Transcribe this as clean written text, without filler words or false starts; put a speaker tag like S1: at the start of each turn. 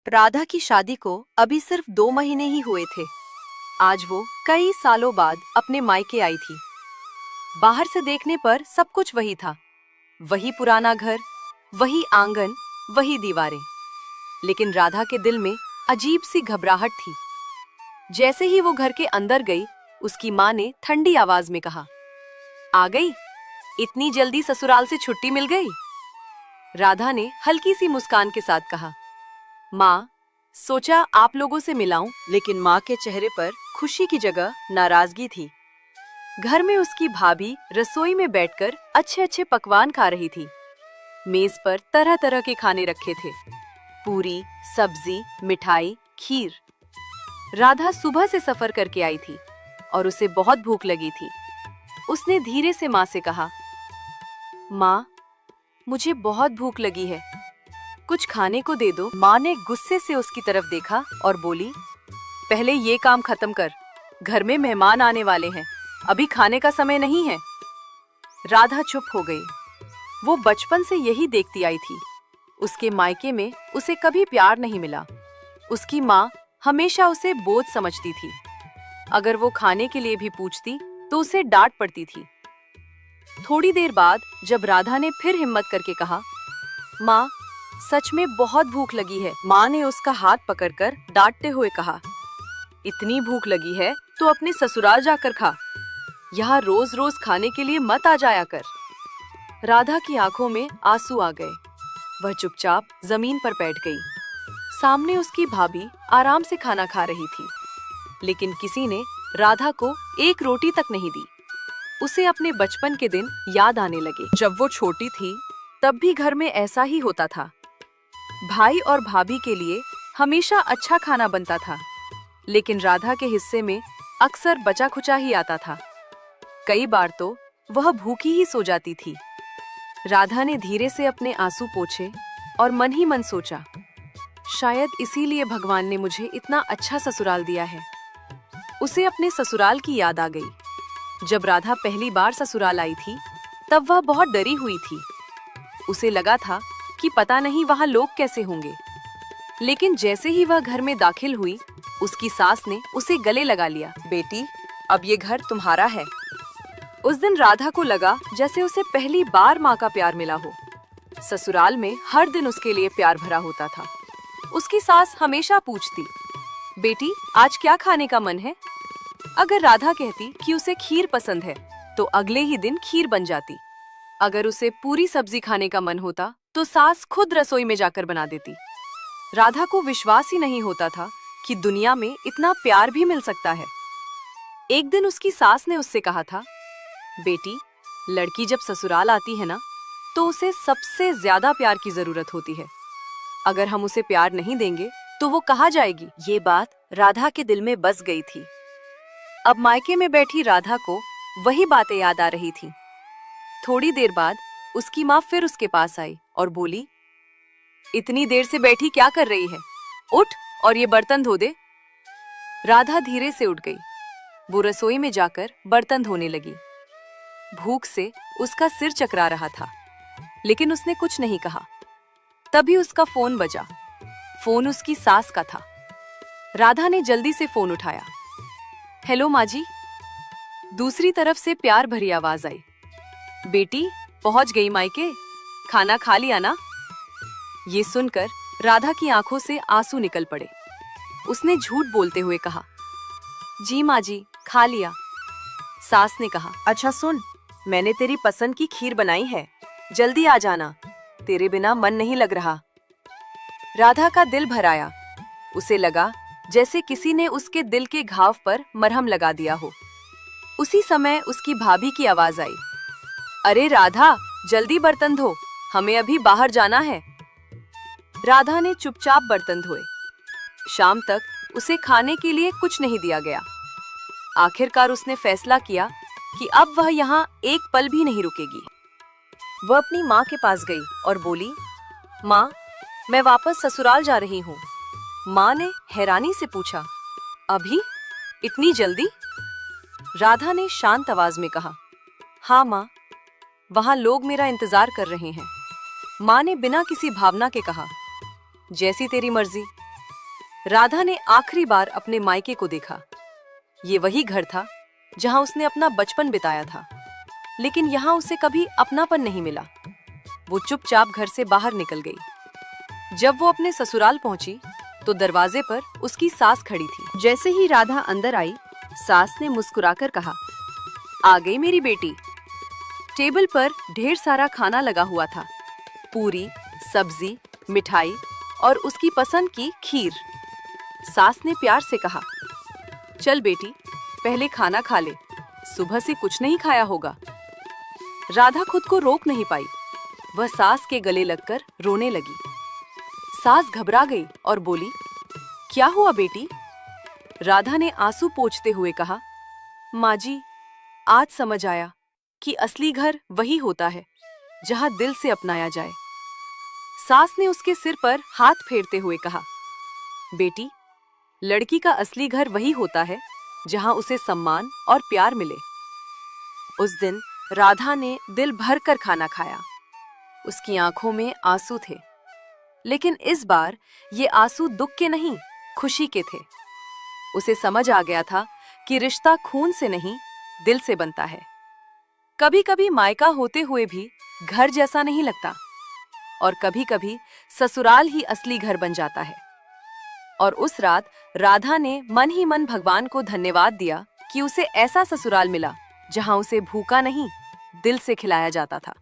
S1: राधा की शादी को अभी सिर्फ 2 महीने ही हुए थे। आज वो कई सालों बाद अपने मायके आई थी। बाहर से देखने पर सब कुछ वही था, वही पुराना घर, वही आंगन, वही दीवारें। लेकिन राधा के दिल में अजीब सी घबराहट थी। जैसे ही वो घर के अंदर गई, उसकी माँ ने ठंडी आवाज में कहा, आ गई? इतनी जल्दी ससुराल से छुट्टी मिल गई? राधा ने हल्की सी मुस्कान के साथ कहा, माँ, सोचा आप लोगों से मिलाऊं। लेकिन माँ के चेहरे पर खुशी की जगह नाराजगी थी। घर में उसकी भाभी रसोई में बैठकर अच्छे अच्छे पकवान खा रही थी। मेज पर तरह तरह के खाने रखे थे, पूरी, सब्जी, मिठाई, खीर। राधा सुबह से सफर करके आई थी और उसे बहुत भूख लगी थी। उसने धीरे से माँ से कहा, माँ, मुझे बहुत भूख लगी है, कुछ खाने को दे दो। माँ ने गुस्से से उसकी तरफ देखा और बोली, पहले ये काम खत्म कर, घर में मेहमान आने वाले हैं, अभी खाने का समय नहीं है। राधा चुप हो गई। वो बचपन से यही देखती आई थी। उसके मायके में उसे कभी प्यार नहीं मिला। उसकी माँ हमेशा उसे बोझ समझती थी। अगर वो खाने के लिए भी पूछती तो उसे डांट पड़ती थी। थोड़ी देर बाद जब राधा ने फिर हिम्मत करके कहा, माँ, सच में बहुत भूख लगी है, माँ ने उसका हाथ पकड़कर डांटते हुए कहा, इतनी भूख लगी है तो अपने ससुराल जाकर खा, यहाँ रोज रोज खाने के लिए मत आ जाया कर। राधा की आंखों में आंसू आ गए। वह चुपचाप जमीन पर बैठ गई। सामने उसकी भाभी आराम से खाना खा रही थी, लेकिन किसी ने राधा को एक रोटी तक नहीं दी। उसे अपने बचपन के दिन याद आने लगे। जब वो छोटी थी तब भी घर में ऐसा ही होता था। भाई और भाभी के लिए हमेशा अच्छा खाना बनता था, लेकिन राधा के हिस्से में अक्सर बचा खुचा ही आता था। कई बार तो वह भूखी ही सो जाती थी। राधा ने धीरे से अपने आंसू पोंछे और मन ही मन सोचा, शायद इसीलिए भगवान ने मुझे इतना अच्छा ससुराल दिया है। उसे अपने ससुराल की याद आ गई। जब राधा पहली बार ससुराल आई थी तब वह बहुत डरी हुई थी। उसे लगा था कि पता नहीं वहाँ लोग कैसे होंगे। लेकिन जैसे ही वह घर में दाखिल हुई, उसकी सास ने उसे गले लगा लिया। बेटी, अब ये घर तुम्हारा है। उस दिन राधा को लगा जैसे उसे पहली बार माँ का प्यार मिला हो। ससुराल में हर दिन उसके लिए प्यार भरा होता था। उसकी सास हमेशा पूछती, बेटी, आज क्या खाने का मन है? अगर राधा कहती कि उसे खीर पसंद है तो अगले ही दिन खीर बन जाती। अगर उसे पूरी सब्जी खाने का मन होता तो सास खुद रसोई में जाकर बना देती। राधा को विश्वास ही नहीं होता था कि दुनिया में इतना प्यार भी मिल सकता है। एक दिन उसकी सास ने उससे कहा था, बेटी, लड़की जब ससुराल आती है ना, तो उसे सबसे ज्यादा प्यार की जरूरत होती है। अगर हम उसे प्यार नहीं देंगे तो वो कहाँ जाएगी? ये बात राधा के दिल में बस गई थी। अब मायके में बैठी राधा को वही बातें याद आ रही थी। थोड़ी देर बाद उसकी माँ फिर उसके पास आई और बोली, इतनी देर से बैठी क्या कर रही है? उठ और ये बर्तन धो दे। राधा धीरे से उठ गई। वो रसोई में जाकर बर्तन धोने लगी। भूख से उसका सिर चकरा रहा था, लेकिन उसने कुछ नहीं कहा। तभी उसका फोन बजा। फोन उसकी सास का था। राधा ने जल्दी से फोन उठाया। हेलो माँ जी। दूसरी तरफ से प्यार भरी आवाज आई, बेटी, पहुंच गई मायके? खाना खा लिया ना? ये सुनकर राधा की आंखों से आंसू निकल पड़े। उसने झूठ बोलते हुए कहा, जी माँ जी, खा लिया। सास ने कहा, अच्छा सुन, मैंने तेरी पसंद की खीर बनाई है, जल्दी आ जाना, तेरे बिना मन नहीं लग रहा। राधा का दिल भर आया। उसे लगा जैसे किसी ने उसके दिल के घाव पर मरहम लगा दिया हो। उसी समय उसकी भाभी की आवाज आई, अरे राधा, जल्दी बर्तन धो, हमें अभी बाहर जाना है। राधा ने चुपचाप बर्तन धोए। शाम तक उसे खाने के लिए कुछ नहीं दिया गया। आखिरकार उसने फैसला किया कि अब वह यहाँ एक पल भी नहीं रुकेगी। वह अपनी माँ के पास गई और बोली, माँ, मैं वापस ससुराल जा रही हूँ। माँ ने हैरानी से पूछा, अभी? इतनी जल्दी? राधा ने शांत आवाज में कहा, हाँ माँ, वहाँ लोग मेरा इंतजार कर रहे हैं। माँ ने बिना किसी भावना के कहा, जैसी तेरी मर्जी, राधा ने आखिरी बार अपने मायके को देखा। ये वही घर था जहां उसने अपना बचपन बिताया था, लेकिन यहाँ उसे कभी अपनापन नहीं मिला। वो चुपचाप घर से बाहर निकल गई। जब वो अपने ससुराल पहुंची तो दरवाजे पर उसकी सास खड़ी थी। जैसे ही राधा अंदर आई, सास ने मुस्कुराकर कहा, आ गई मेरी बेटी। टेबल पर ढेर सारा खाना लगा हुआ था, पूरी, सब्जी, मिठाई और उसकी पसंद की खीर। सास ने प्यार से कहा, चल बेटी, पहले खाना खा ले, सुबह से कुछ नहीं खाया होगा। राधा खुद को रोक नहीं पाई। वह सास के गले लगकर रोने लगी। सास घबरा गई और बोली, क्या हुआ बेटी? राधा ने आंसू पोंछते हुए कहा, माँ जी, आज समझ आया कि असली घर वही होता है जहाँ दिल से अपनाया जाए। सास ने उसके सिर पर हाथ फेरते हुए कहा, बेटी, लड़की का असली घर वही होता है जहाँ उसे सम्मान और प्यार मिले। उस दिन राधा ने दिल भर कर खाना खाया। उसकी आंखों में आंसू थे, लेकिन इस बार ये आंसू दुख के नहीं, खुशी के थे। उसे समझ आ गया था कि रिश्ता खून से नहीं, दिल से बनता है। कभी कभी मायका होते हुए भी घर जैसा नहीं लगता, और कभी कभी ससुराल ही असली घर बन जाता है। और उस रात राधा ने मन ही मन भगवान को धन्यवाद दिया कि उसे ऐसा ससुराल मिला जहां उसे भूखा नहीं, दिल से खिलाया जाता था।